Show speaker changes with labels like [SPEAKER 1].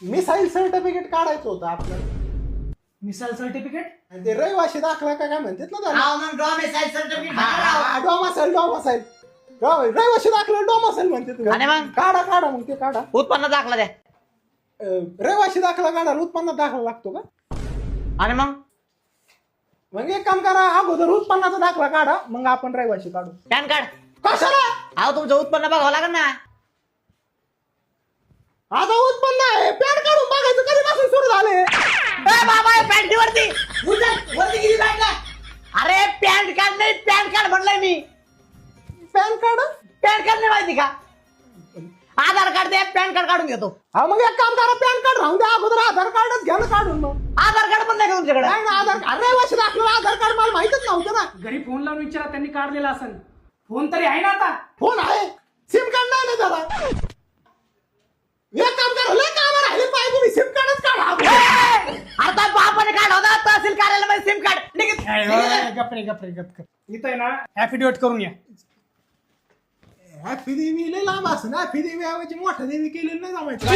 [SPEAKER 1] Missile certificate काढायचं होतं आपल्याला.
[SPEAKER 2] मिसाईल सर्टिफिकेट
[SPEAKER 1] आणि ते रहिवाशी दाखला काय म्हणतात ना त्याला.
[SPEAKER 3] राव मग डॉमिसाईल सर्टिफिकेट
[SPEAKER 1] डोमासाईल रहिवाशी दाखला डोमासाईल म्हणतात.
[SPEAKER 4] आणि मग?
[SPEAKER 1] काढा मग ते काढा.
[SPEAKER 4] उत्पन्न दाखला द्या.
[SPEAKER 1] रहिवाशी दाखला काढायला उत्पन्न दाखला लागतो का?
[SPEAKER 4] आणि
[SPEAKER 1] मग एक काम करा, अगोदर उत्पन्नाचा दाखला काढा, मग आपण रहिवाशी काढू.
[SPEAKER 4] Pan card.
[SPEAKER 1] कशाला?
[SPEAKER 4] अहो तुमचं उत्पन्न बघावं लागेल ना.
[SPEAKER 1] आता उत्पन्न आहे, पॅन काढून बघायचं कधीपासून सुरू झाले.
[SPEAKER 4] बाबा पॅन्टी वरती.
[SPEAKER 3] वरती गेली बॅग.
[SPEAKER 4] अरे पॅन कार्ड नाही, पॅन कार्ड म्हणलंय मी.
[SPEAKER 1] पॅन कार्ड
[SPEAKER 4] पॅन कार्ड नाही माहिती का? आधार कार्ड दे, पॅन कार्ड काढून घेतो.
[SPEAKER 1] हा मग एक काम करा, पॅन कार्ड राहून द्या, अगोदर आधार कार्डच घ्या ना काढून. मग
[SPEAKER 4] आधार कार्ड पण नाही का तुमच्याकडे?
[SPEAKER 1] नाही ना, आधार कार्ड रहिवाशी दाखला आधार कार्ड मला माहितच नव्हतं ना.
[SPEAKER 2] घरी फोन लावून विचारा, त्यांनी काढलेला असेल. फोन तरी आहे ना आता?
[SPEAKER 1] फोन आहे, सिम कार्ड नाही ना जरा. एक काम करा, लय काम राहिले पाहिजे, मी सिम कार्डच काढा.
[SPEAKER 4] आता बापाने काढ होता तहसील कार्यालयामध्ये सिम कार्ड निघित.
[SPEAKER 2] गप इथं आहे ना ऍफिडेविट करून या.
[SPEAKER 1] हॅपी देवी लय लांब असं ना, हॅपी देवी ऐवजी मोठ्या देवी केलेलं नाही जमायचं.